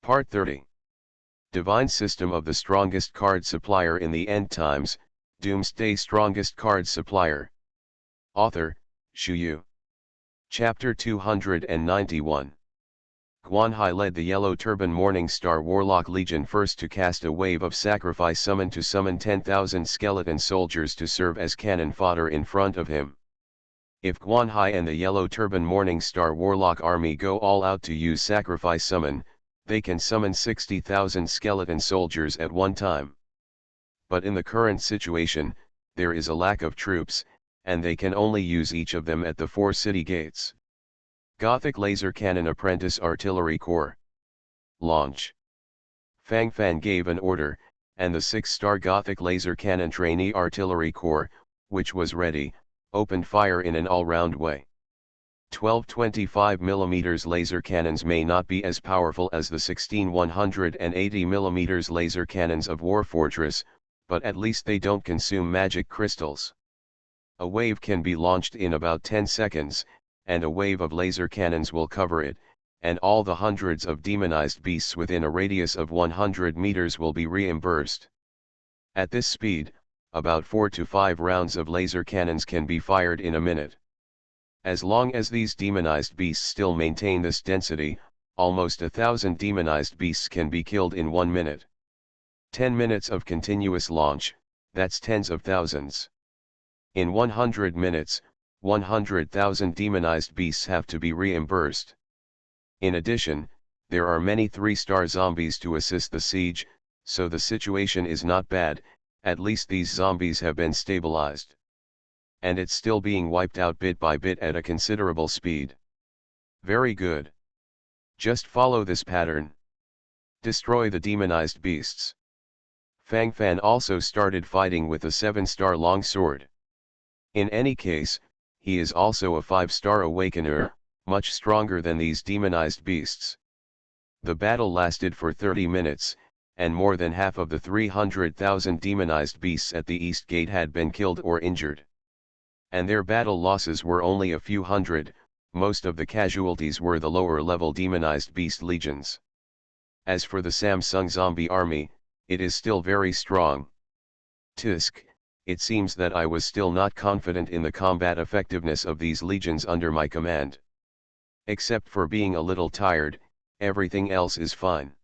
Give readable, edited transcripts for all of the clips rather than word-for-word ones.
Part 30. Divine System of the Strongest Card Supplier in the End Times, Doomsday Strongest Card Supplier. Author, Shu Yu. Chapter 291. Guan Hai led the Yellow Turban Morning Star Warlock Legion first to cast a wave of sacrifice summon 10,000 skeleton soldiers to serve as cannon fodder in front of him. If Guan Hai and the Yellow Turban Morning Star Warlock army go all out to use sacrifice summon, they can summon 60,000 skeleton soldiers at one time. But in the current situation, there is a lack of troops, and they can only use each of them at the 4 city gates. Gothic Laser Cannon Apprentice Artillery Corps. Launch. Fang Fan gave an order, and the 6-star Gothic Laser Cannon Trainee Artillery Corps, which was ready, opened fire in an all-round way. 12 25mm laser cannons may not be as powerful as the 16 180mm laser cannons of War Fortress, but at least they don't consume magic crystals. A wave can be launched in about 10 seconds, and a wave of laser cannons will cover it, and all the hundreds of demonized beasts within a radius of 100 meters will be reimbursed. At this speed, about 4 to 5 rounds of laser cannons can be fired in a minute. As long as these demonized beasts still maintain this density, almost 1,000 demonized beasts can be killed in 1 minute. 10 minutes of continuous launch, that's tens of thousands. In 100 minutes, 100,000 demonized beasts have to be reimbursed. In addition, there are many 3-star zombies to assist the siege, so the situation is not bad, at least these zombies have been stabilized. And it's still being wiped out bit by bit at a considerable speed. Very good. Just follow this pattern. Destroy the demonized beasts. Fang Fan also started fighting with a 7-star longsword. In any case, he is also a 5-star awakener, much stronger than these demonized beasts. The battle lasted for 30 minutes, and more than half of the 300,000 demonized beasts at the East Gate had been killed or injured. And their battle losses were only a few hundred, most of the casualties were the lower-level demonized beast legions. As for the Samsung zombie army, it is still very strong. Tisk, it seems that I was still not confident in the combat effectiveness of these legions under my command. Except for being a little tired, everything else is fine.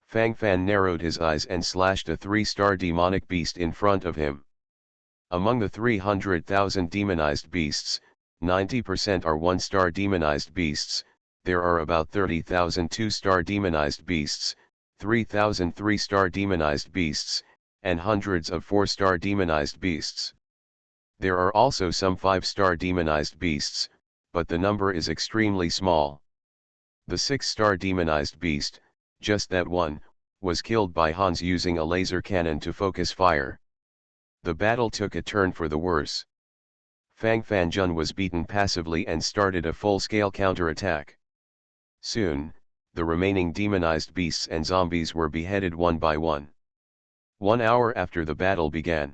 Fang Fan narrowed his eyes and slashed a 3-star demonic beast in front of him. Among the 300,000 demonized beasts, 90% are 1-star demonized beasts, there are about 30,000 2-star demonized beasts, 3,000 3-star demonized beasts, and hundreds of 4-star demonized beasts. There are also some 5-star demonized beasts, but the number is extremely small. The 6-star demonized beast, just that one, was killed by Hans using a laser cannon to focus fire. The battle took a turn for the worse. Fang Fanjun was beaten passively and started a full-scale counterattack. Soon, the remaining demonized beasts and zombies were beheaded one by one. 1 hour after the battle began.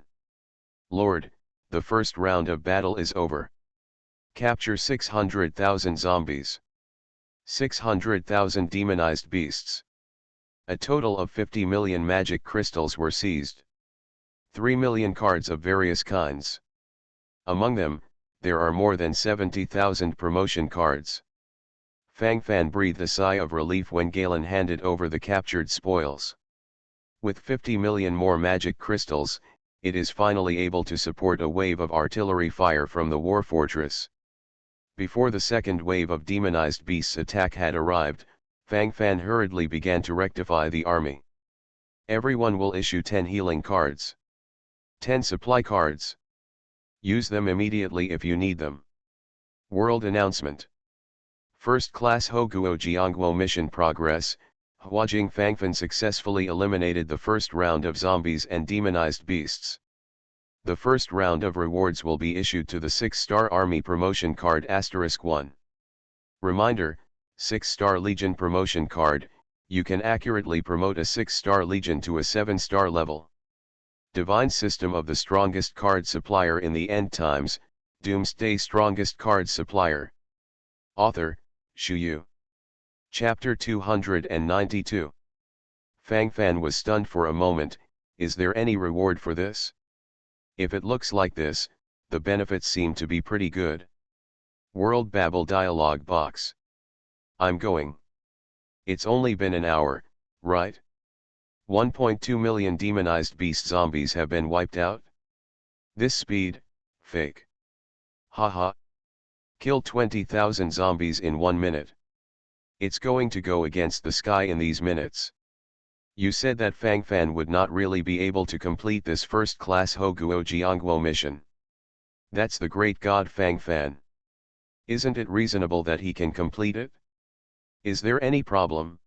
Lord, the first round of battle is over. Capture 600,000 zombies. 600,000 demonized beasts. A total of 50 million magic crystals were seized. 3 million cards of various kinds. Among them, there are more than 70,000 promotion cards. Fang Fan breathed a sigh of relief when Galen handed over the captured spoils. With 50 million more magic crystals, it is finally able to support a wave of artillery fire from the War Fortress. Before the second wave of demonized beasts attack had arrived, Fang Fan hurriedly began to rectify the army. Everyone will issue 10 healing cards. 10 supply cards. Use them immediately if you need them. World announcement. First class Hoguo Jiangguo mission progress. Huajing Fangfan successfully eliminated the first round of zombies and demonized beasts. The first round of rewards will be issued to the 6-star army promotion card *1. Reminder, 6-star legion promotion card, you can accurately promote a 6-star legion to a 7-star level. Divine System of the Strongest Card Supplier in the End Times, Doomsday Strongest Card Supplier. Author, Shu Yu. Chapter 292. Fang Fan was stunned for a moment. Is there any reward for this? If it looks like this, the benefits seem to be pretty good. World Babble dialog box. I'm going. It's only been an hour, right? 1.2 million demonized beast zombies have been wiped out? This speed, fake. Haha. Kill 20,000 zombies in 1 minute. It's going to go against the sky in these minutes. You said that Fang Fan would not really be able to complete this first-class Hoguo Jiangguo mission. That's the great god Fang Fan. Isn't it reasonable that he can complete it? Is there any problem?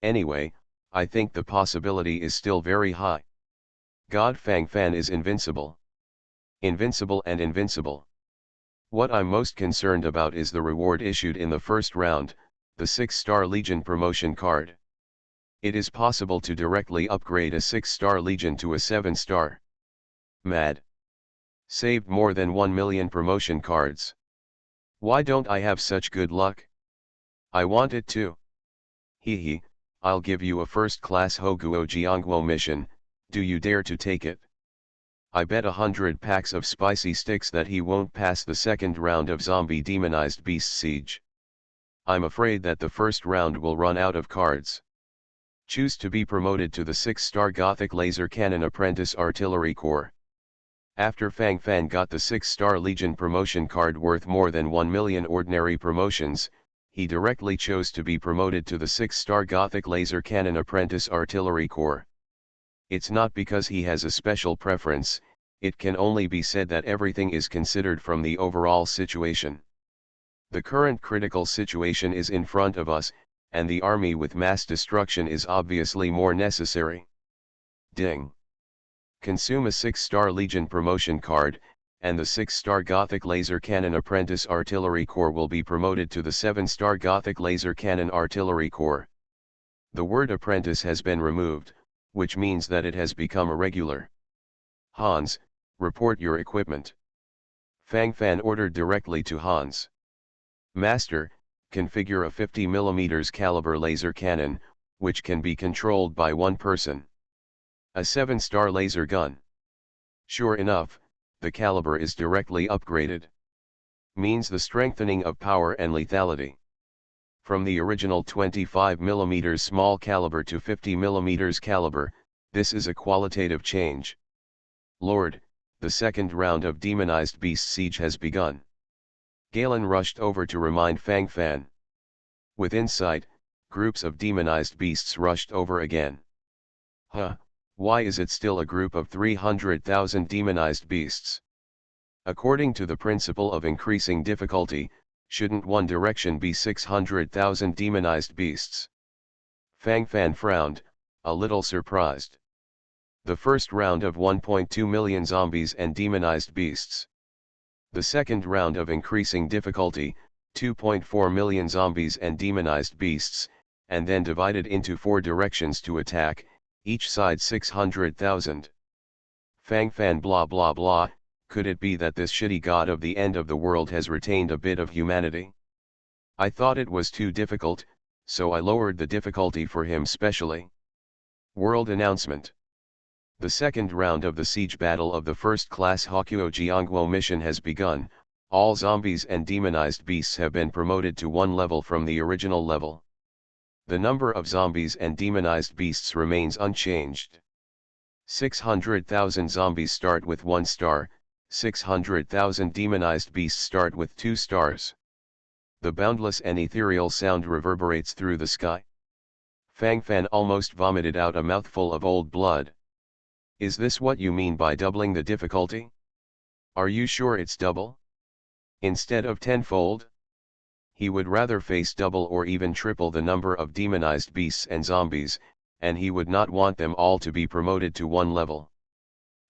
Anyway, I think the possibility is still very high. God Fang Fan is invincible. Invincible and invincible. What I'm most concerned about is the reward issued in the first round, the 6-star Legion promotion card. It is possible to directly upgrade a 6-star Legion to a 7-star. Mad. Saved more than 1 million promotion cards. Why don't I have such good luck? I want it too. Hee, I'll give you a first-class Hoguo Jiangguo mission, do you dare to take it? I bet 100 packs of spicy sticks that he won't pass the second round of zombie demonized beast siege. I'm afraid that the first round will run out of cards. Choose to be promoted to the 6-star Gothic Laser Cannon Apprentice Artillery Corps. After Fang Fan got the 6-star Legion promotion card worth more than 1 million ordinary promotions, he directly chose to be promoted to the 6-star Gothic Laser Cannon Apprentice Artillery Corps. It's not because he has a special preference, it can only be said that everything is considered from the overall situation. The current critical situation is in front of us, and the army with mass destruction is obviously more necessary. Ding. Consume a 6-star Legion promotion card, and the 6-star Gothic Laser Cannon Apprentice Artillery Corps will be promoted to the 7-star Gothic Laser Cannon Artillery Corps. The word apprentice has been removed, which means that it has become a regular. Hans, report your equipment. Fang Fan ordered directly to Hans. Master, configure a 50mm caliber laser cannon, which can be controlled by one person. A 7-star laser gun. Sure enough, the caliber is directly upgraded. Means the strengthening of power and lethality. From the original 25mm small caliber to 50mm caliber, this is a qualitative change. Lord, the second round of demonized beast siege has begun. Galen rushed over to remind Fang Fan. With insight, groups of demonized beasts rushed over again. Why is it still a group of 300,000 demonized beasts? According to the principle of increasing difficulty, shouldn't one direction be 600,000 demonized beasts? Fang Fan frowned, a little surprised. The first round of 1.2 million zombies and demonized beasts. The second round of increasing difficulty, 2.4 million zombies and demonized beasts, and then divided into 4 directions to attack, each side 600,000. Fang Fan blah blah blah, could it be that this shitty god of the end of the world has retained a bit of humanity? I thought it was too difficult, so I lowered the difficulty for him specially. World announcement. The second round of the siege battle of the first-class Hokuo Jiangguo mission has begun. All zombies and demonized beasts have been promoted to 1 level from the original level. The number of zombies and demonized beasts remains unchanged. 600,000 zombies start with 1 star, 600,000 demonized beasts start with 2 stars. The boundless and ethereal sound reverberates through the sky. Fang Fan almost vomited out a mouthful of old blood. Is this what you mean by doubling the difficulty? Are you sure it's double? Instead of tenfold? He would rather face double or even triple the number of demonized beasts and zombies, and he would not want them all to be promoted to 1 level.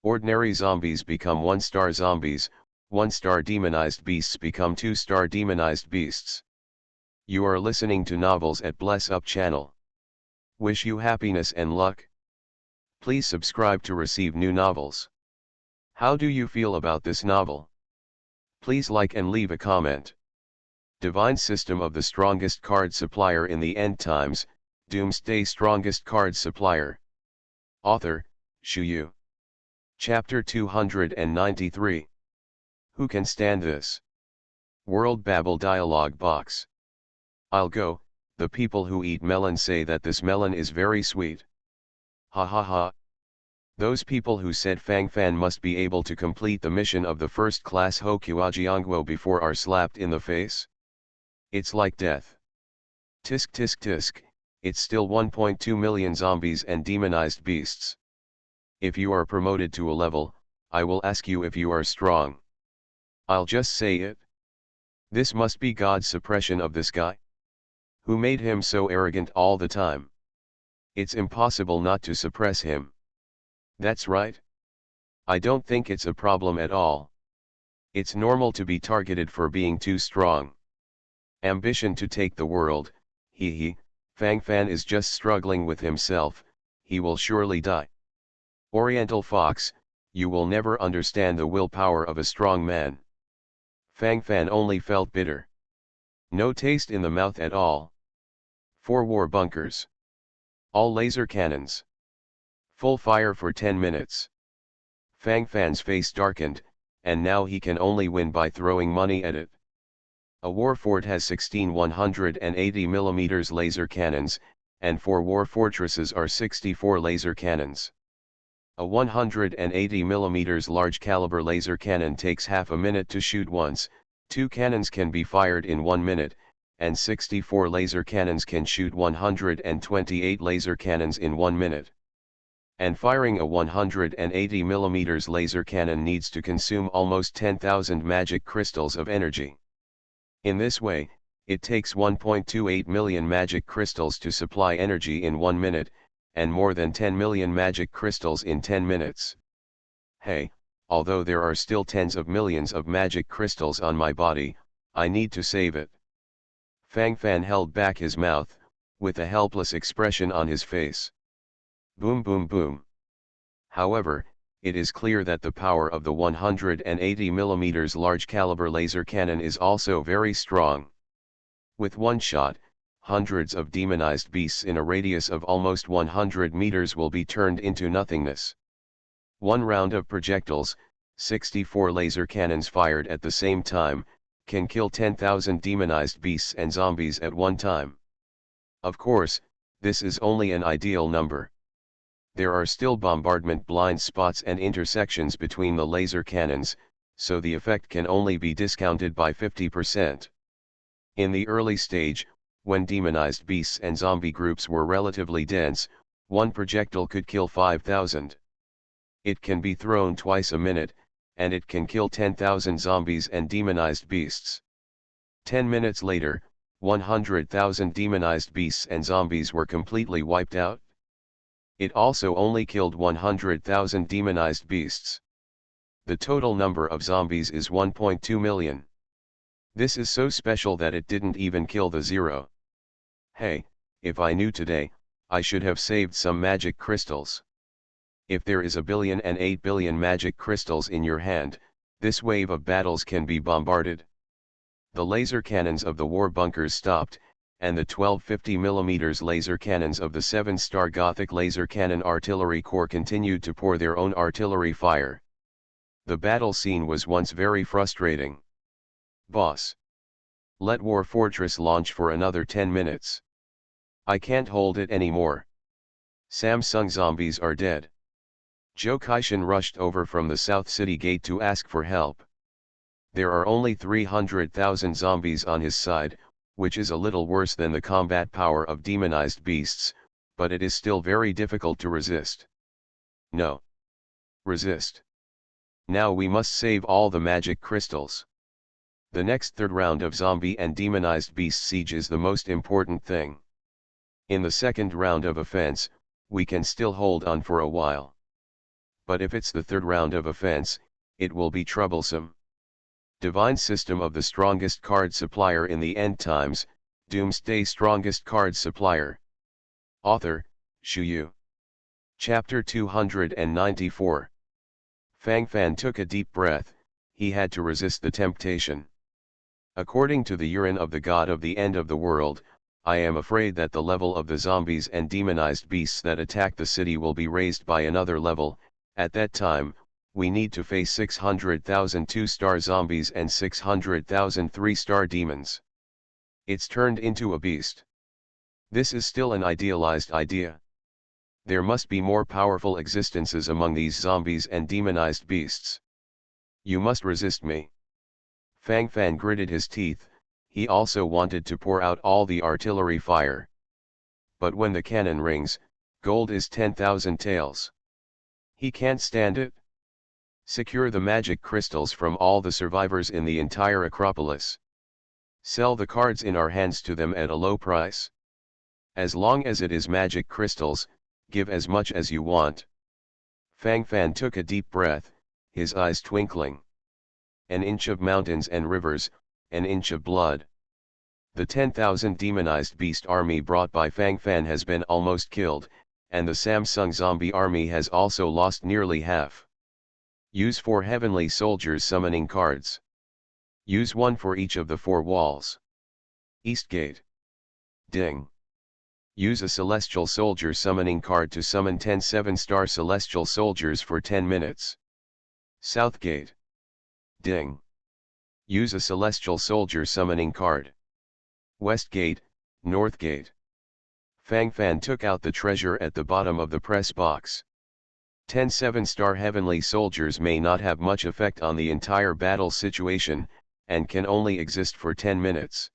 Ordinary zombies become 1-star zombies, 1-star demonized beasts become 2-star demonized beasts. You are listening to Novels at Bless Up channel. Wish you happiness and luck. Please subscribe to receive new novels. How do you feel about this novel? Please like and leave a comment. Divine system of the strongest card supplier in the end times, Doomsday strongest card supplier. Author, Shu Yu. Chapter 293. Who can stand this? World Babel dialog box. I'll go, the people who eat melon say that this melon is very sweet. Ha ha ha. Those people who said Fang Fan must be able to complete the mission of the first class Hokuajiangwo before are slapped in the face. It's like death. Tisk tisk tisk, it's still 1.2 million zombies and demonized beasts. If you are promoted to a level, I will ask you if you are strong. I'll just say it. This must be God's suppression of this guy. Who made him so arrogant all the time? It's impossible not to suppress him. That's right. I don't think it's a problem at all. It's normal to be targeted for being too strong. Ambition to take the world, he, Fang Fan is just struggling with himself, he will surely die. Oriental Fox, you will never understand the willpower of a strong man. Fang Fan only felt bitter. No taste in the mouth at all. 4 war bunkers. All laser cannons. Full fire for 10 minutes. Fang Fan's face darkened, and now he can only win by throwing money at it. A war fort has 16 180mm laser cannons, and 4 war fortresses are 64 laser cannons. A 180mm large caliber laser cannon takes half a minute to shoot once, 2 cannons can be fired in 1 minute, and 64 laser cannons can shoot 128 laser cannons in 1 minute. And firing a 180mm laser cannon needs to consume almost 10,000 magic crystals of energy. In this way, it takes 1.28 million magic crystals to supply energy in 1 minute, and more than 10 million magic crystals in 10 minutes. Hey, although there are still tens of millions of magic crystals on my body, I need to save it. Fang Fan held back his mouth, with a helpless expression on his face. Boom boom boom. However, it is clear that the power of the 180mm large caliber laser cannon is also very strong. With one shot, hundreds of demonized beasts in a radius of almost 100 meters will be turned into nothingness. One round of projectiles, 64 laser cannons fired at the same time, can kill 10,000 demonized beasts and zombies at one time. Of course, this is only an ideal number. There are still bombardment blind spots and intersections between the laser cannons, so the effect can only be discounted by 50%. In the early stage, when demonized beasts and zombie groups were relatively dense, one projectile could kill 5,000. It can be thrown twice a minute, and it can kill 10,000 zombies and demonized beasts. 10 minutes later, 100,000 demonized beasts and zombies were completely wiped out. It also only killed 100,000 demonized beasts. The total number of zombies is 1.2 million. This is so special that it didn't even kill the zero. Hey, if I knew today, I should have saved some magic crystals. If there is 1,000,000,008 billion magic crystals in your hand, this wave of battles can be bombarded. The laser cannons of the war bunkers stopped, and the 1250mm laser cannons of the 7-star Gothic laser cannon artillery corps continued to pour their own artillery fire. The battle scene was once very frustrating. Boss. Let War Fortress launch for another 10 minutes. I can't hold it anymore. Samsung zombies are dead. Zhou Kaishan rushed over from the South City Gate to ask for help. There are only 300,000 zombies on his side, which is a little worse than the combat power of demonized beasts, but it is still very difficult to resist. No. Resist. Now we must save all the magic crystals. The next third round of zombie and demonized beast siege is the most important thing. In the second round of offense, we can still hold on for a while. But if it's the third round of offense, it will be troublesome. Divine system of the strongest card supplier in the end times, Doomsday strongest card supplier. Author, Shu Yu. Chapter 294. Fang Fan took a deep breath, he had to resist the temptation. According to the urine of the god of the end of the world, I am afraid that the level of the zombies and demonized beasts that attack the city will be raised by another level. At that time, we need to face 600,000 2-star zombies and 600,000 3-star demons. It's turned into a beast. This is still an idealized idea. There must be more powerful existences among these zombies and demonized beasts. You must resist me. Fang Fan gritted his teeth. He also wanted to pour out all the artillery fire. But when the cannon rings, gold is 10,000 taels. He can't stand it. Secure the magic crystals from all the survivors in the entire Acropolis. Sell the cards in our hands to them at a low price. As long as it is magic crystals, give as much as you want. Fang Fan took a deep breath, his eyes twinkling. An inch of mountains and rivers, an inch of blood. The 10,000 demonized beast army brought by Fang Fan has been almost killed, and the Samsung zombie army has also lost nearly half. Use 4 heavenly soldiers summoning cards. Use 1 for each of the 4 walls. East Gate. Ding. Use a celestial soldier summoning card to summon 10 7-star celestial soldiers for 10 minutes. South Gate. Ding. Use a celestial soldier summoning card. West Gate, North Gate. Fang Fan took out the treasure at the bottom of the press box. 10 7-star heavenly soldiers may not have much effect on the entire battle situation, and can only exist for 10 minutes.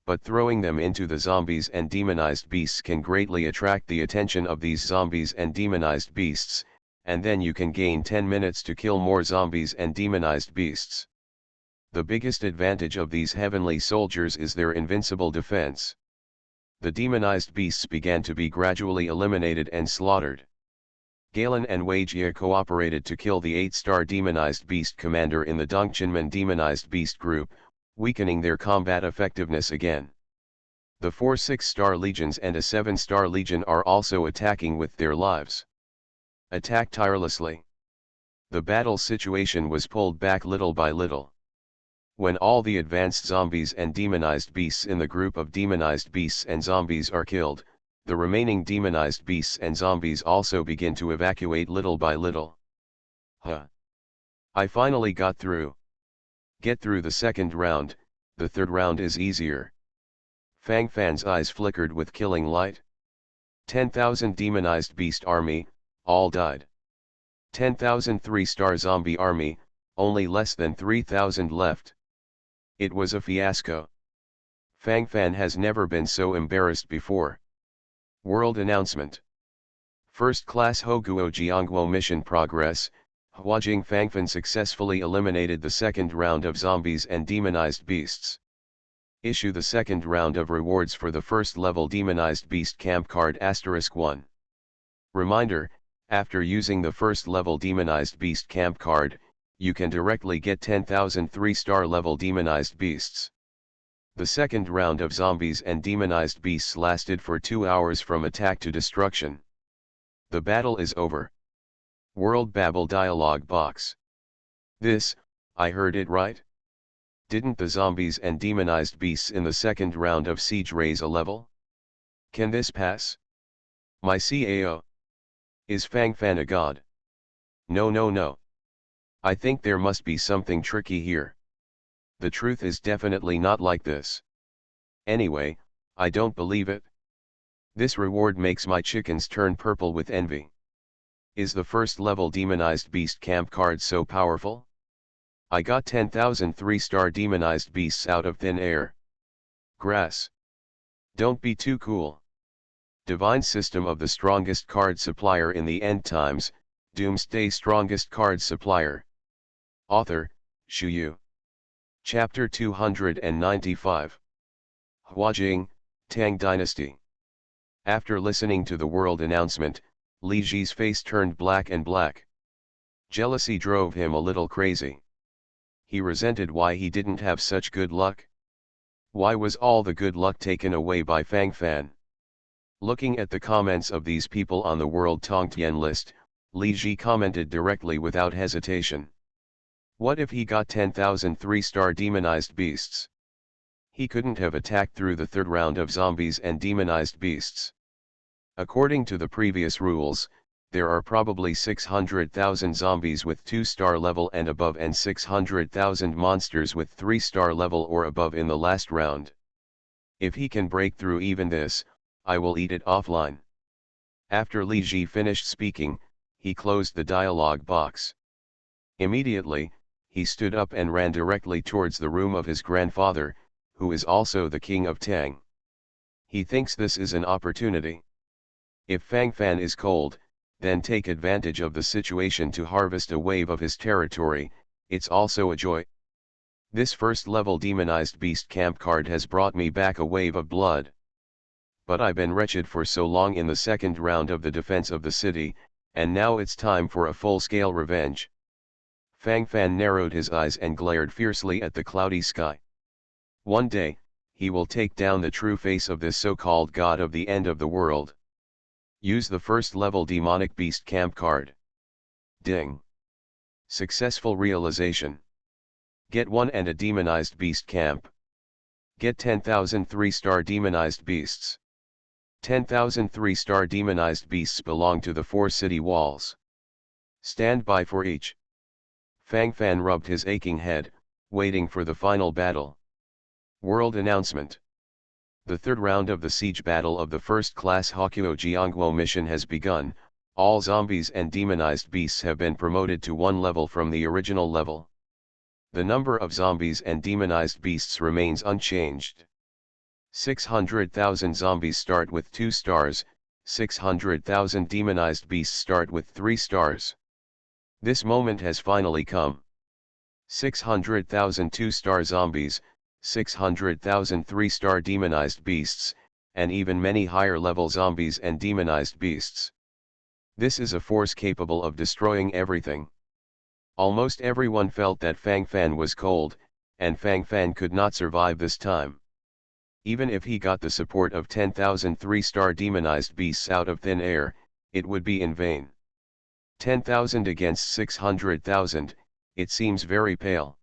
But throwing them into the zombies and demonized beasts can greatly attract the attention of these zombies and demonized beasts, and then you can gain 10 minutes to kill more zombies and demonized beasts. The biggest advantage of these heavenly soldiers is their invincible defense. The demonized beasts began to be gradually eliminated and slaughtered. Galen and Wei Jie cooperated to kill the 8-star demonized beast commander in the Dongchenman demonized beast group, weakening their combat effectiveness again. The 4 6-star legions and a 7-star legion are also attacking with their lives. Attack tirelessly. The battle situation was pulled back little by little. When all the advanced zombies and demonized beasts in the group of demonized beasts and zombies are killed, the remaining demonized beasts and zombies also begin to evacuate little by little. I finally got through. Get through the second round, the third round is easier. Fang Fan's eyes flickered with killing light. 10,000 demonized beast army, all died. 10,000 3-star zombie army, only less than 3,000 left. It was a fiasco. Fang Fan has never been so embarrassed before. World announcement. First class Hoguo Jiangguo mission progress. Huajing Fangfan successfully eliminated the second round of zombies and demonized beasts. Issue the second round of rewards for the first level demonized beast camp card *1. Reminder, after using the first level demonized beast camp card, you can directly get 10,000 3-star level demonized beasts. The second round of zombies and demonized beasts lasted for 2 hours from attack to destruction. The battle is over. World Babel dialog box. This, I heard it right? Didn't the zombies and demonized beasts in the second round of siege raise a level? Can this pass? My CAO. Is Fang Fan a god? No. I think there must be something tricky here. The truth is definitely not like this. Anyway, I don't believe it. This reward makes my chickens turn purple with envy. Is the first level demonized beast camp card so powerful? I got 10,000 3-star demonized beasts out of thin air. Grass. Don't be too cool. Divine system of the strongest card supplier in the end times, Doomsday strongest card supplier. Author, Shu Yu. Chapter 295. Huajing, Tang Dynasty. After listening to the world announcement, Li Ji's face turned black and black. Jealousy drove him a little crazy. He resented why he didn't have such good luck. Why was all the good luck taken away by Fang Fan? Looking at the comments of these people on the World Tongtian list, Li Ji commented directly without hesitation. What if he got 10,000 3-star demonized beasts? He couldn't have attacked through the third round of zombies and demonized beasts. According to the previous rules, there are probably 600,000 zombies with 2-star level and above and 600,000 monsters with 3-star level or above in the last round. If he can break through even this, I will eat it offline. After Li Ji finished speaking, he closed the dialogue box. Immediately, he stood up and ran directly towards the room of his grandfather, who is also the king of Tang. He thinks this is an opportunity. If Fang Fan is cold, then take advantage of the situation to harvest a wave of his territory. It's also a joy. This first level demonized beast camp card has brought me back a wave of blood. But I've been wretched for so long in the second round of the defense of the city, and now it's time for a full-scale revenge. Fang Fan narrowed his eyes and glared fiercely at the cloudy sky. One day, he will take down the true face of this so-called god of the end of the world. Use the first level demonic beast camp card. Ding. Successful realization. Get one and a demonized beast camp. Get 10,000 3-star demonized beasts. 10,000 3-star demonized beasts belong to the 4 city walls. Stand by for each. Fang Fan rubbed his aching head, waiting for the final battle. World announcement. The third round of the siege battle of the first-class Hakuo Jiangguo mission has begun. All zombies and demonized beasts have been promoted to 1 level from the original level. The number of zombies and demonized beasts remains unchanged. 600,000 zombies start with 2 stars, 600,000 demonized beasts start with 3 stars. This moment has finally come. 600,000 2-star zombies, 600,000 3-star demonized beasts, and even many higher-level zombies and demonized beasts. This is a force capable of destroying everything. Almost everyone felt that Fang Fan was cold, and Fang Fan could not survive this time. Even if he got the support of 10,000 3-star demonized beasts out of thin air, it would be in vain. 10,000 against 600,000, it seems very pale.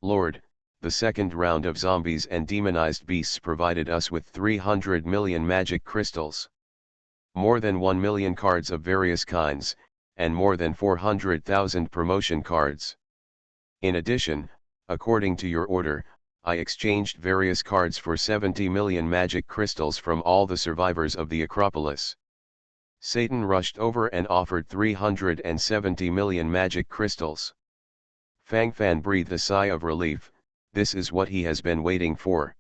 Lord, the second round of zombies and demonized beasts provided us with 300 million magic crystals. More than 1 million cards of various kinds, and more than 400,000 promotion cards. In addition, according to your order, I exchanged various cards for 70 million magic crystals from all the survivors of the Acropolis. Satan rushed over and offered 370 million magic crystals. Fang Fan breathed a sigh of relief. This is what he has been waiting for.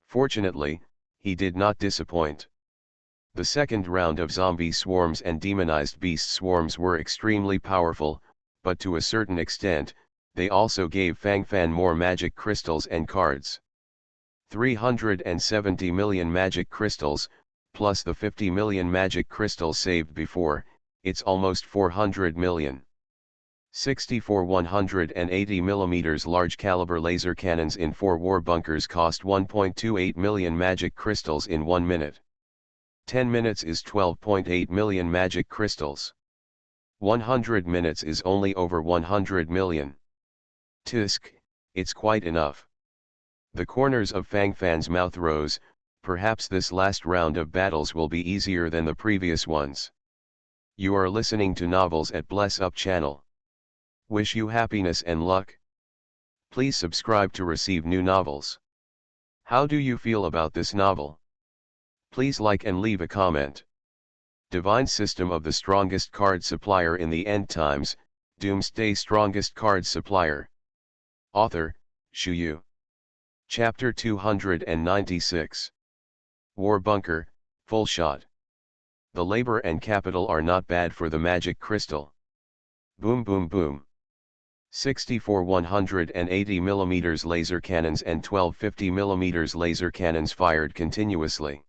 Fortunately, he did not disappoint. The second round of zombie swarms and demonized beast swarms were extremely powerful, but to a certain extent, they also gave Fang Fan more magic crystals and cards. 370 million magic crystals, plus the 50 million magic crystals saved before, it's almost 400 million. 64 180mm large caliber laser cannons in 4 war bunkers cost 1.28 million magic crystals in 1 minute. 10 minutes is 12.8 million magic crystals. 100 minutes is only over 100 million. Tisk, it's quite enough. The corners of Fang Fan's mouth rose. Perhaps this last round of battles will be easier than the previous ones. You are listening to Novels at Bless Up channel. Wish you happiness and luck. Please subscribe to receive new novels. How do you feel about this novel? Please like and leave a comment. Divine System of the Strongest Card Supplier in the End Times, Doomsday Strongest Card Supplier. Author, Shu Yu. Chapter 296. War Bunker, Full Shot. The labor and capital are not bad for the magic crystal. Boom boom boom. 64 180mm laser cannons and 12 50mm laser cannons fired continuously.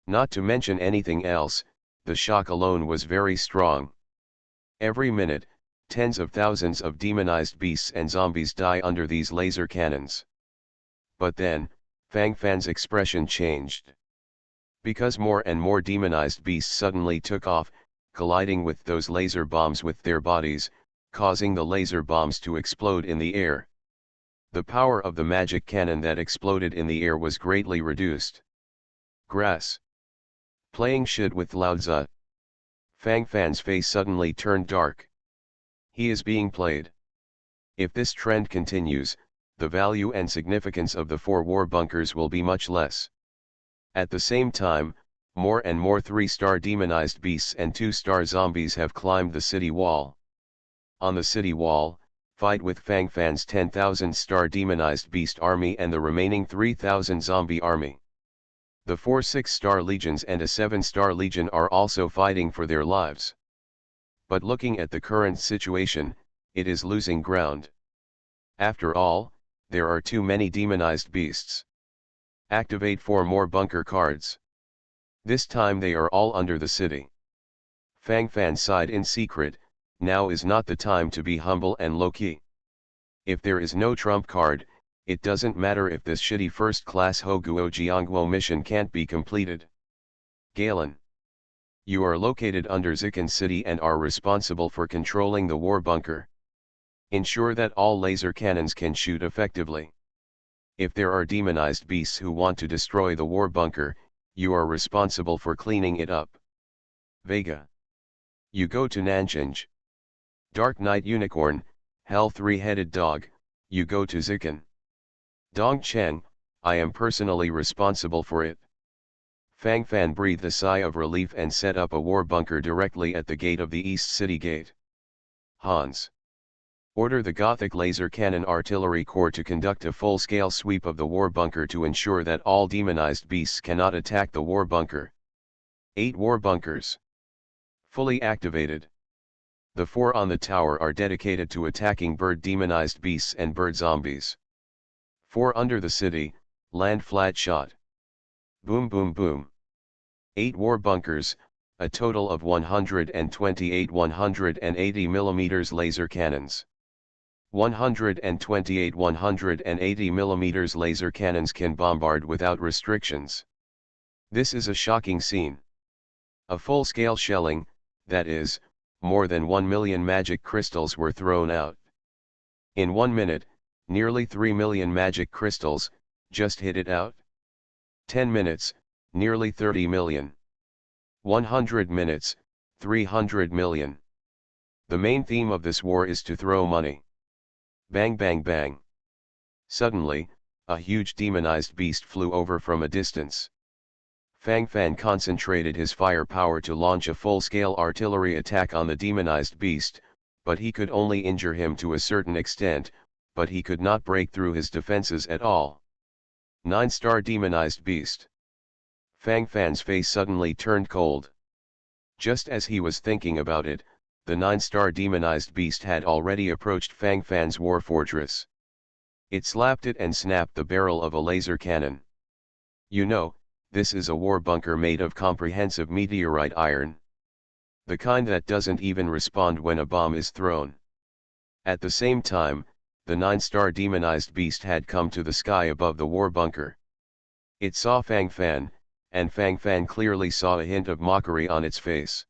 Not to mention anything else, the shock alone was very strong. Every minute, tens of thousands of demonized beasts and zombies die under these laser cannons. But then, Fang Fan's expression changed. Because more and more demonized beasts suddenly took off, colliding with those laser bombs with their bodies, causing the laser bombs to explode in the air. The power of the magic cannon that exploded in the air was greatly reduced. Grass. Playing shit with Lao-Tzu. Fang Fan's face suddenly turned dark. He is being played. If this trend continues, the value and significance of the 4 war bunkers will be much less. At the same time, more and more 3-star demonized beasts and 2-star zombies have climbed the city wall. On the city wall, fight with Fang Fan's 10,000-star demonized beast army and the remaining 3,000 zombie army. The 4 6-star legions and a 7-star legion are also fighting for their lives. But looking at the current situation, it is losing ground. After all, there are too many demonized beasts. Activate 4 more bunker cards. This time they are all under the city. Fang Fan sighed in secret, now is not the time to be humble and low-key. If there is no trump card, it doesn't matter if this shitty first-class Hoguo Jiangguo mission can't be completed. Galen. You are located under Zikan City and are responsible for controlling the war bunker. Ensure that all laser cannons can shoot effectively. If there are demonized beasts who want to destroy the war bunker, you are responsible for cleaning it up. Vega. You go to Nanjing. Dark Knight Unicorn, Hell 3-headed dog, you go to Zikan. Dongchen, I am personally responsible for it. Fang Fan breathed a sigh of relief and set up a war bunker directly at the gate of the East City Gate. Hans. Order the Gothic Laser Cannon Artillery Corps to conduct a full-scale sweep of the war bunker to ensure that all demonized beasts cannot attack the war bunker. 8 war bunkers. Fully activated. The 4 on the tower are dedicated to attacking bird demonized beasts and bird zombies. 4 under the city, land flat shot. Boom boom boom. 8 war bunkers, a total of 128 180 mm laser cannons. 128 180 mm laser cannons can bombard without restrictions. This is a shocking scene. A full-scale shelling, that is, more than 1 million magic crystals were thrown out. In 1 minute, nearly 3 million magic crystals, just hit it out. 10 minutes, nearly 30 million. 100 minutes, 300 million. The main theme of this war is to throw money. Bang bang bang. Suddenly, a huge demonized beast flew over from a distance. Fang Fan concentrated his firepower to launch a full-scale artillery attack on the demonized beast, but he could only injure him to a certain extent, but he could not break through his defenses at all. 9-star demonized beast. Fang Fan's face suddenly turned cold. Just as he was thinking about it, the 9-star demonized beast had already approached Fang Fan's war fortress. It slapped it and snapped the barrel of a laser cannon. You know, this is a war bunker made of comprehensive meteorite iron. The kind that doesn't even respond when a bomb is thrown. At the same time, the 9-star demonized beast had come to the sky above the war bunker. It saw Fang Fan, and Fang Fan clearly saw a hint of mockery on its face.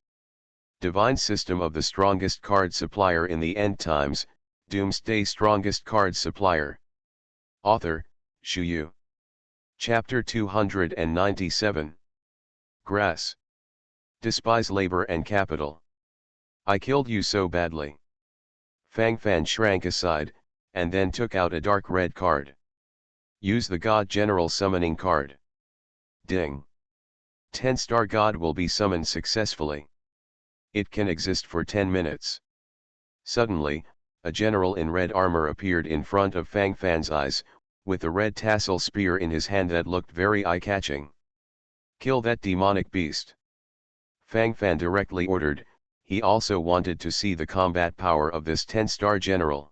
Divine System of the Strongest Card Supplier in the End Times, Doomsday Strongest Card Supplier. Author, Shu Yu. Chapter 297. Grass. Despise labor and capital. I killed you so badly. Fang Fan shrank aside, and then took out a dark red card. Use the God General Summoning card. Ding. 10-star God will be summoned successfully. It can exist for 10 minutes. Suddenly, a general in red armor appeared in front of Fang Fan's eyes, with a red tassel spear in his hand that looked very eye-catching. Kill that demonic beast. Fang Fan directly ordered. He also wanted to see the combat power of this 10-star general.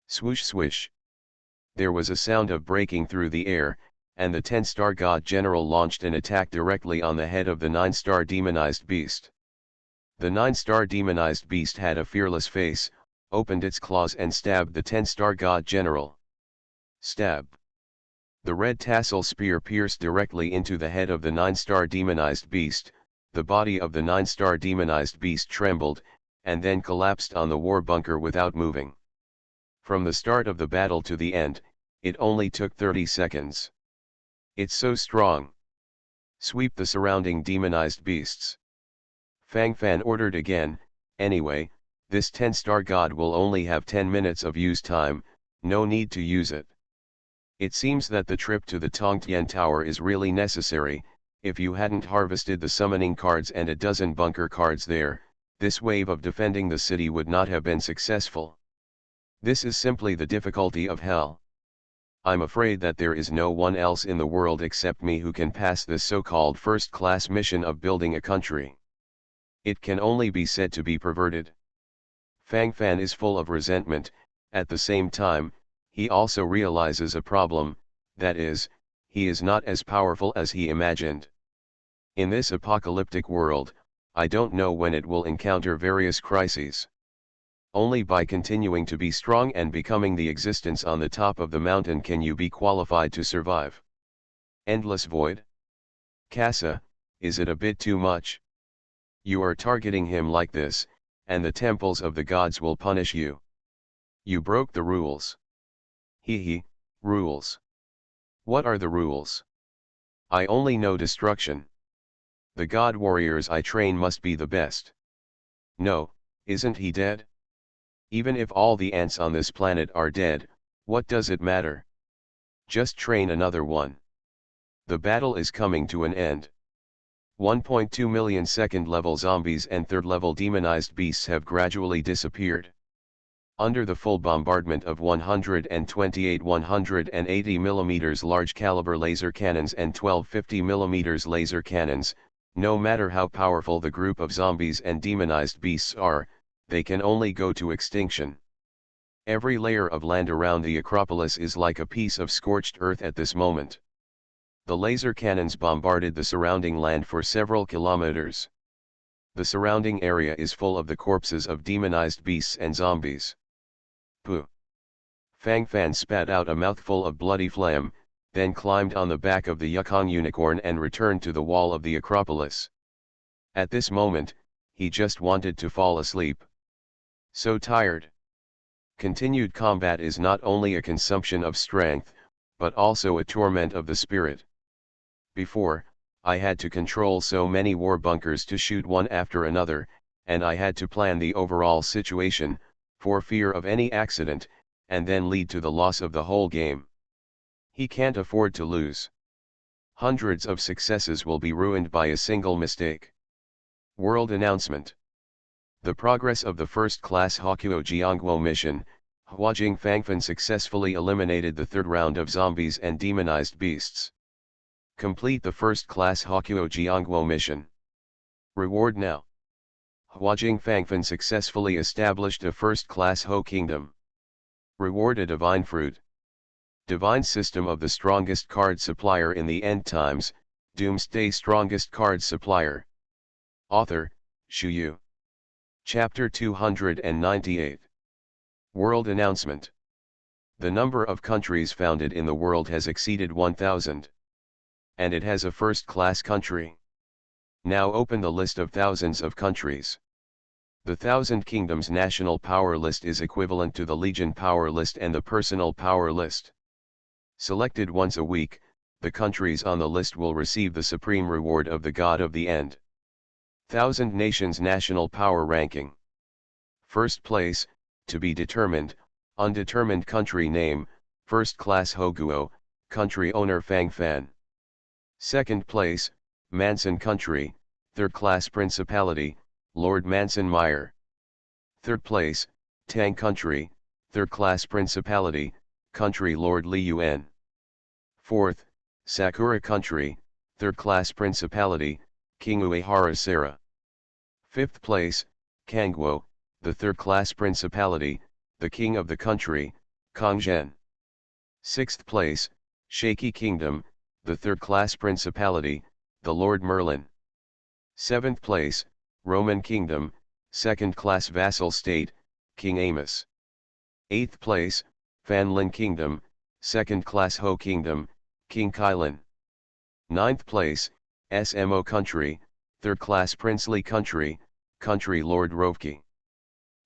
Swoosh swish. There was a sound of breaking through the air, and the 10-star God General launched an attack directly on the head of the 9-star demonized beast. The 9-star demonized beast had a fearless face, opened its claws and stabbed the 10-star God General. Stab. The red tassel spear pierced directly into the head of the 9-star demonized beast. The body of the 9-star demonized beast trembled, and then collapsed on the war bunker without moving. From the start of the battle to the end, it only took 30 seconds. It's so strong. Sweep the surrounding demonized beasts. Fang Fan ordered again. Anyway, this 10-star god will only have 10 minutes of use time, no need to use it. It seems that the trip to the Tongtian Tower is really necessary. If you hadn't harvested the summoning cards and a dozen bunker cards there, this wave of defending the city would not have been successful. This is simply the difficulty of hell. I'm afraid that there is no one else in the world except me who can pass this so-called first-class mission of building a country. It can only be said to be perverted. Fang Fan is full of resentment. At the same time, he also realizes a problem, that is, he is not as powerful as he imagined. In this apocalyptic world, I don't know when it will encounter various crises. Only by continuing to be strong and becoming the existence on the top of the mountain can you be qualified to survive. Endless void? Casa, is it a bit too much? You are targeting him like this, and the temples of the gods will punish you. You broke the rules. Rules. What are the rules? I only know destruction. The god warriors I train must be the best. No, isn't he dead? Even if all the ants on this planet are dead, what does it matter? Just train another one. The battle is coming to an end. 1.2 million second-level zombies and third-level demonized beasts have gradually disappeared. Under the full bombardment of 128 180mm large-caliber laser cannons and 12 50mm laser cannons, no matter how powerful the group of zombies and demonized beasts are, they can only go to extinction. Every layer of land around the Acropolis is like a piece of scorched earth at this moment. The laser cannons bombarded the surrounding land for several kilometers. The surrounding area is full of the corpses of demonized beasts and zombies. Pooh! Fang Fan spat out a mouthful of bloody phlegm, then climbed on the back of the Yukong unicorn and returned to the wall of the Acropolis. At this moment, he just wanted to fall asleep. So tired. Continued combat is not only a consumption of strength, but also a torment of the spirit. Before, I had to control so many war bunkers to shoot one after another, and I had to plan the overall situation, for fear of any accident, and then lead to the loss of the whole game. He can't afford to lose. Hundreds of successes will be ruined by a single mistake. World announcement. The progress of the first-class Hakuo Jiangguo mission. Huajing Fangfan successfully eliminated the third round of zombies and demonized beasts. Complete the first-class Hakuo Jiangguo mission. Reward now. Huajing Fangfan successfully established a first-class Ho kingdom. Reward a divine fruit. Divine system of the strongest card supplier in the end times, Doomsday strongest card supplier. Author, Shu Yu. Chapter 298. World announcement. The number of countries founded in the world has exceeded 1,000. And it has a first-class country. Now open the list of thousands of countries. The Thousand Kingdoms National Power List is equivalent to the Legion Power List and the Personal Power List. Selected once a week, the countries on the list will receive the supreme reward of the God of the End. Thousand Nations National Power Ranking. First place, to be determined, undetermined country name, First Class Hoguo, country owner Fang Fan. Second place, Manson country, Third Class Principality, Lord Manson Meyer. Third place, Tang country, Third Class Principality, country Lord Li Yuan. Fourth, Sakura country, Third Class Principality, King Uehara Sera. Fifth place, Kangguo, the third-class principality, the king of the country, Kongzhen. Sixth place, Shaky Kingdom, the third-class principality, the Lord Merlin. Seventh place, Roman Kingdom, second-class vassal state, King Amos. Eighth place, Fanlin Kingdom, second-class Ho Kingdom, King Kylin. Ninth place, SMO country, third-class princely country, country Lord Rovki.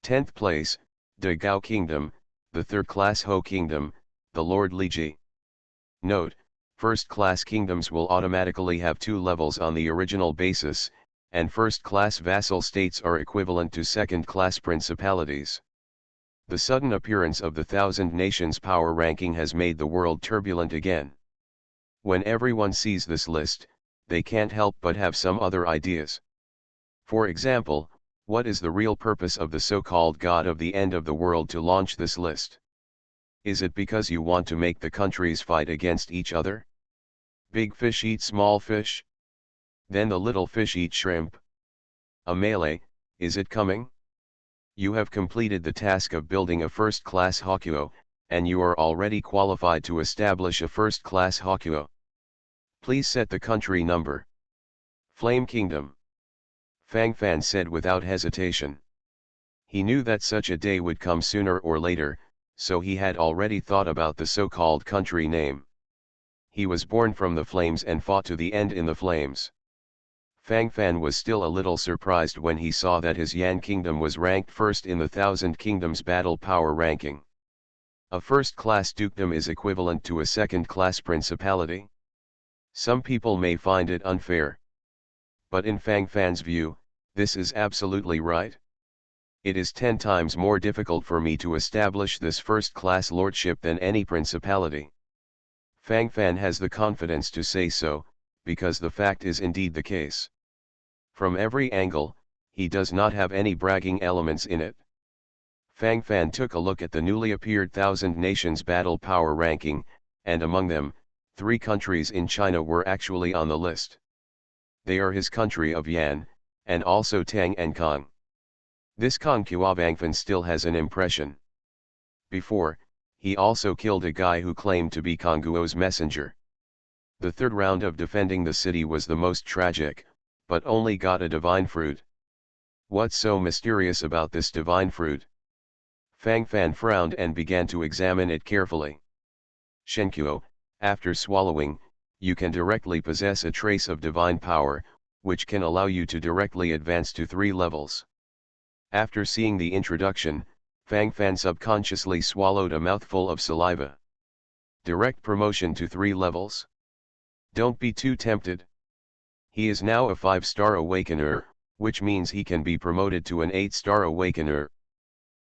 10th place, De Gao Kingdom, the third-class Ho Kingdom, the Lord Liji. Note, first-class kingdoms will automatically have 2 levels on the original basis, and first-class vassal states are equivalent to second-class principalities. The sudden appearance of the Thousand Nations power ranking has made the world turbulent again. When everyone sees this list, they can't help but have some other ideas. For example, what is the real purpose of the so-called God of the end of the world to launch this list? Is it because you want to make the countries fight against each other? Big fish eat small fish? Then the little fish eat shrimp? A melee, is it coming? You have completed the task of building a first-class Hakuo, and you are already qualified to establish a first-class Hakuo. Please set the country number. Flame Kingdom. Fang Fan said without hesitation. He knew that such a day would come sooner or later, so he had already thought about the so-called country name. He was born from the flames and fought to the end in the flames. Fang Fan was still a little surprised when he saw that his Yan Kingdom was ranked first in the Thousand Kingdoms battle power ranking. A first-class dukedom is equivalent to a second-class principality. Some people may find it unfair. But in Fang Fan's view, this is absolutely right. It is 10 times more difficult for me to establish this first-class lordship than any principality. Fang Fan has the confidence to say so, because the fact is indeed the case. From every angle, he does not have any bragging elements in it. Fang Fan took a look at the newly appeared Thousand Nations battle power ranking, and among them, 3 countries in China were actually on the list. They are his country of Yan, and also Tang and Kong. This Kong Kuobangfan still has an impression. Before, he also killed a guy who claimed to be Kongguo's messenger. The third round of defending the city was the most tragic, but only got a divine fruit. What's so mysterious about this divine fruit? Fang Fan frowned and began to examine it carefully. Shenkuo, after swallowing, you can directly possess a trace of divine power, which can allow you to directly advance to 3 levels. After seeing the introduction, Fang Fan subconsciously swallowed a mouthful of saliva. Direct promotion to 3 levels? Don't be too tempted. He is now a 5-star awakener, which means he can be promoted to an 8-star awakener.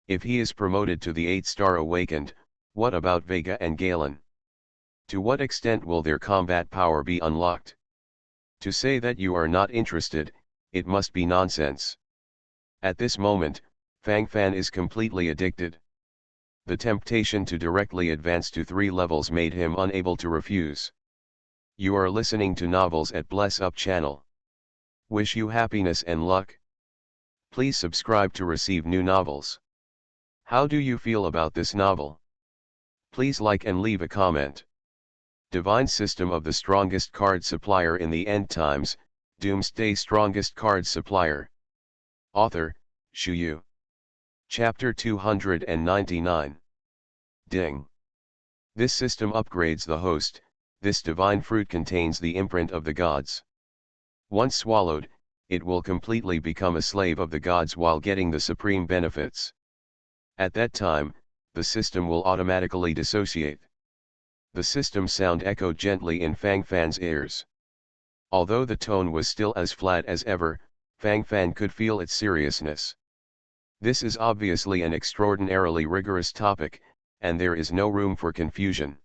If he is promoted to the 8-star awakened, what about Vega and Galen? To what extent will their combat power be unlocked? To say that you are not interested, it must be nonsense. At this moment, Fang Fan is completely addicted. The temptation to directly advance to 3 levels made him unable to refuse. You are listening to Novels at Bless Up channel. Wish you happiness and luck. Please subscribe to receive new novels. How do you feel about this novel? Please like and leave a comment. Divine System of the Strongest Card Supplier in the End Times, Doomsday Strongest Card Supplier. Author, Shu Yu. Chapter 299. Ding. This system upgrades the host. This divine fruit contains the imprint of the gods. Once swallowed, it will completely become a slave of the gods while getting the supreme benefits. At that time, the system will automatically dissociate. The system's sound echoed gently in Fang Fan's ears. Although the tone was still as flat as ever, Fang Fan could feel its seriousness. This is obviously an extraordinarily rigorous topic, and there is no room for confusion.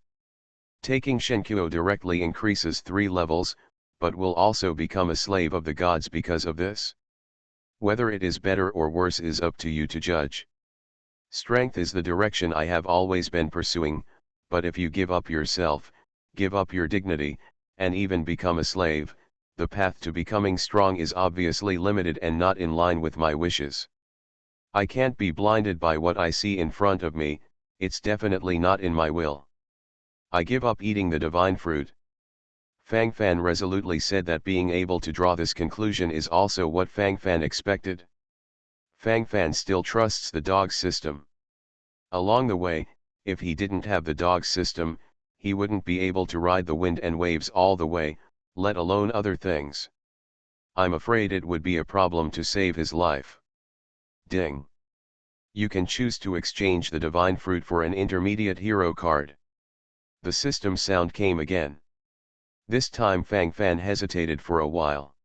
Taking Shenkuo directly increases 3 levels, but will also become a slave of the gods because of this. Whether it is better or worse is up to you to judge. Strength is the direction I have always been pursuing, but if you give up yourself, give up your dignity, and even become a slave, the path to becoming strong is obviously limited and not in line with my wishes. I can't be blinded by what I see in front of me, it's definitely not in my will. I give up eating the divine fruit. Fang Fan resolutely said that being able to draw this conclusion is also what Fang Fan expected. Fang Fan still trusts the dog system. Along the way, if he didn't have the dog system, he wouldn't be able to ride the wind and waves all the way, let alone other things. I'm afraid it would be a problem to save his life. Ding. You can choose to exchange the divine fruit for an intermediate hero card. The system sound came again. This time Fang Fan hesitated for a while.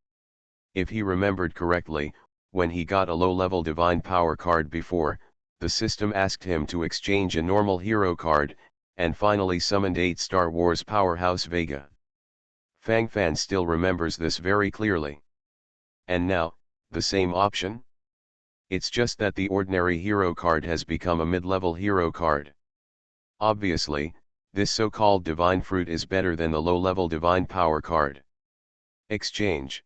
If he remembered correctly, when he got a low-level divine power card before, the system asked him to exchange a normal hero card, and finally summoned 8 Star Wars powerhouse Vega. Fang Fan still remembers this very clearly. And now, the same option? It's just that the ordinary hero card has become a mid-level hero card. Obviously, this so-called divine fruit is better than the low-level divine power card. Exchange.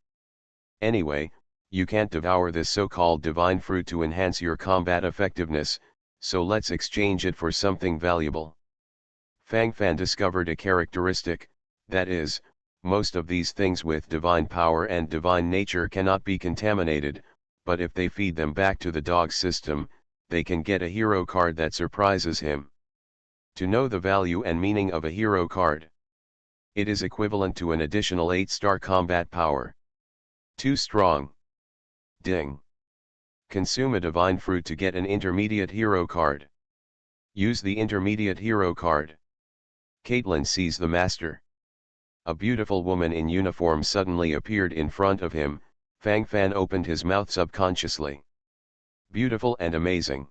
Anyway, you can't devour this so-called divine fruit to enhance your combat effectiveness, so let's exchange it for something valuable. Fang Fan discovered a characteristic, that is, most of these things with divine power and divine nature cannot be contaminated, but if they feed them back to the dog system, they can get a hero card that surprises him. To know the value and meaning of a hero card. It is equivalent to an additional 8-star combat power. Too strong. Ding. Consume a divine fruit to get an intermediate hero card. Use the intermediate hero card. Caitlin sees the master. A beautiful woman in uniform suddenly appeared in front of him. Fang Fan opened his mouth subconsciously. Beautiful and amazing.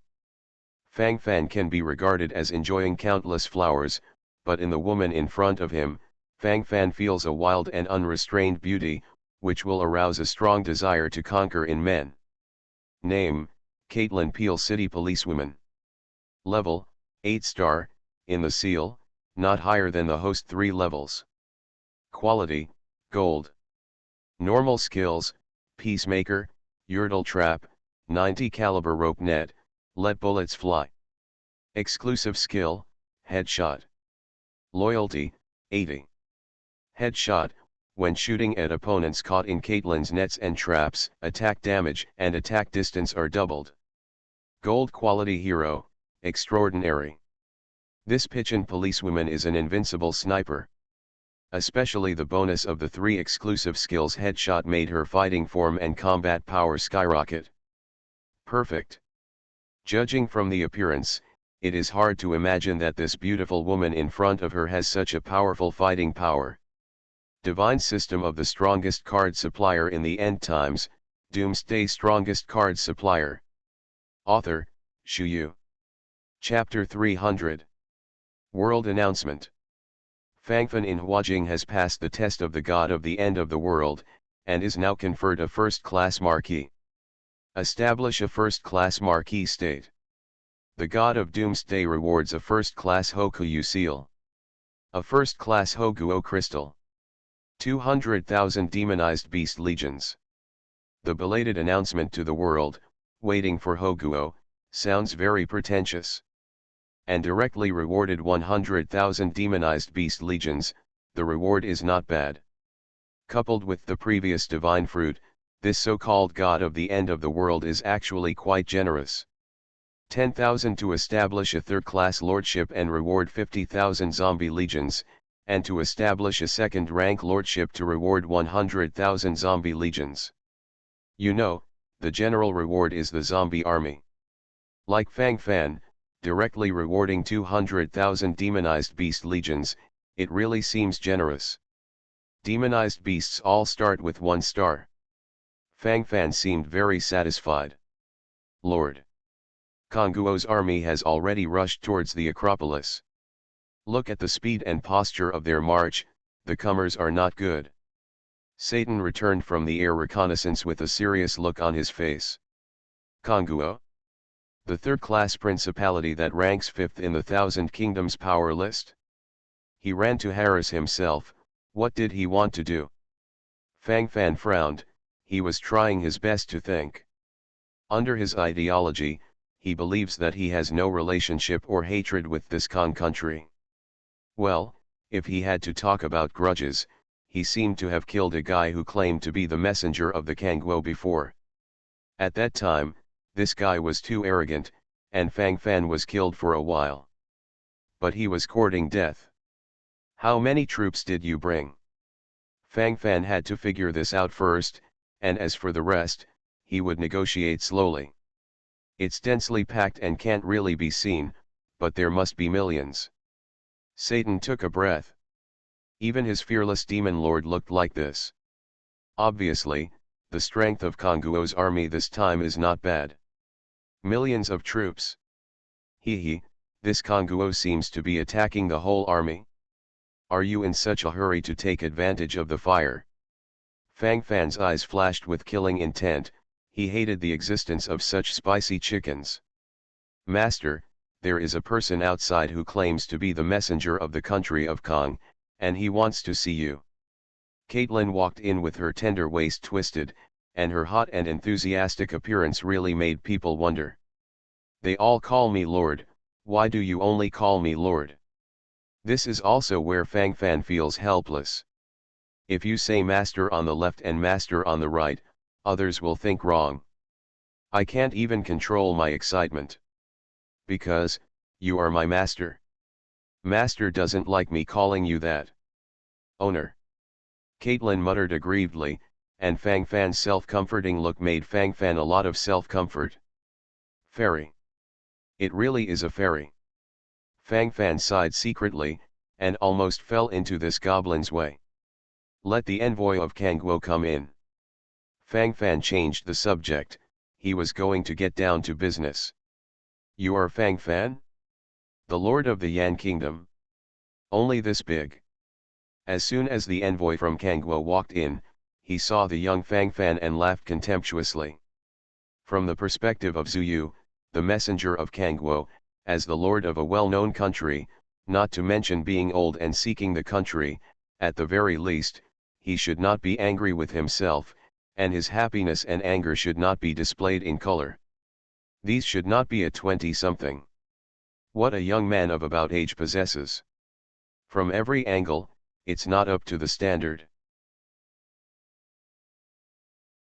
Fang Fan can be regarded as enjoying countless flowers, but in the woman in front of him, Fang Fan feels a wild and unrestrained beauty, which will arouse a strong desire to conquer in men. Name, Caitlin Peel, City Policewoman. Level, 8-star, in the seal, not higher than the host 3 levels. Quality, gold. Normal skills, Peacemaker, Yurtle Trap, 90 caliber rope net, let bullets fly. Exclusive skill, Headshot. Loyalty, 80. Headshot, when shooting at opponents caught in Caitlin's nets and traps, attack damage and attack distance are doubled. Gold quality hero, extraordinary. This Pigeon policewoman is an invincible sniper. Especially the bonus of the 3 exclusive skills Headshot made her fighting form and combat power skyrocket. Perfect. Judging from the appearance, it is hard to imagine that this beautiful woman in front of her has such a powerful fighting power. Divine system of the strongest card supplier in the end times, Doomsday strongest card supplier. Author, Shu Yu. Chapter 300. World announcement. Fangfan in Huajing has passed the test of the god of the end of the world, and is now conferred a first-class marquee. Establish a first-class marquee state. The god of Doomsday rewards a first-class Hokuyu seal. A first-class Hoguo crystal. 200,000 demonized beast legions. The belated announcement to the world, waiting for Hoguo, sounds very pretentious. And directly rewarded 100,000 demonized beast legions, the reward is not bad. Coupled with the previous divine fruit, this so-called god of the end of the world is actually quite generous. 10,000 to establish a third-class lordship and reward 50,000 zombie legions, and to establish a second-rank lordship to reward 100,000 zombie legions. You know, the general reward is the zombie army. Like Fang Fan, directly rewarding 200,000 demonized beast legions, it really seems generous. Demonized beasts all start with 1 star. Fang Fan seemed very satisfied. Lord Konguo's army has already rushed towards the Acropolis. Look at the speed and posture of their march, the comers are not good. Satan returned from the air reconnaissance with a serious look on his face. Konguo? The third-class principality that ranks 5th in the Thousand Kingdoms power list? He ran to harass himself. What did he want to do? Fang Fan frowned. He was trying his best to think. Under his ideology, he believes that he has no relationship or hatred with this Khan country. Well, if he had to talk about grudges, he seemed to have killed a guy who claimed to be the messenger of the Kangguo before. At that time, this guy was too arrogant, and Fang Fan was killed for a while. But he was courting death. How many troops did you bring? Fang Fan had to figure this out first, and as for the rest, he would negotiate slowly. It's densely packed and can't really be seen, but there must be millions. Satan took a breath. Even his fearless demon lord looked like this. Obviously, the strength of Konguo's army this time is not bad. Millions of troops. Hee, this Konguo seems to be attacking the whole army. Are you in such a hurry to take advantage of the fire? Fang Fan's eyes flashed with killing intent. He hated the existence of such spicy chickens. Master, there is a person outside who claims to be the messenger of the country of Kong, and he wants to see you. Caitlin walked in with her tender waist twisted, and her hot and enthusiastic appearance really made people wonder. They all call me Lord, why do you only call me Lord? This is also where Fang Fan feels helpless. If you say Master on the left and Master on the right, others will think wrong. I can't even control my excitement. Because, you are my master. Master doesn't like me calling you that. Owner. Caitlin muttered aggrievedly, and Fang Fan's self-comforting look made Fang Fan a lot of self-comfort. Fairy. It really is a fairy. Fang Fan sighed secretly, and almost fell into this goblin's way. Let the envoy of Kangguo come in. Fang Fan changed the subject. He was going to get down to business. You are Fang Fan? The lord of the Yan kingdom? Only this big. As soon as the envoy from Kangguo walked in, he saw the young Fang Fan and laughed contemptuously. From the perspective of Zuyu, the messenger of Kangguo, as the lord of a well-known country, not to mention being old and seeking the country, at the very least, he should not be angry with himself, and his happiness and anger should not be displayed in color. These should not be a 20-something. What a young man of about age possesses. From every angle, it's not up to the standard.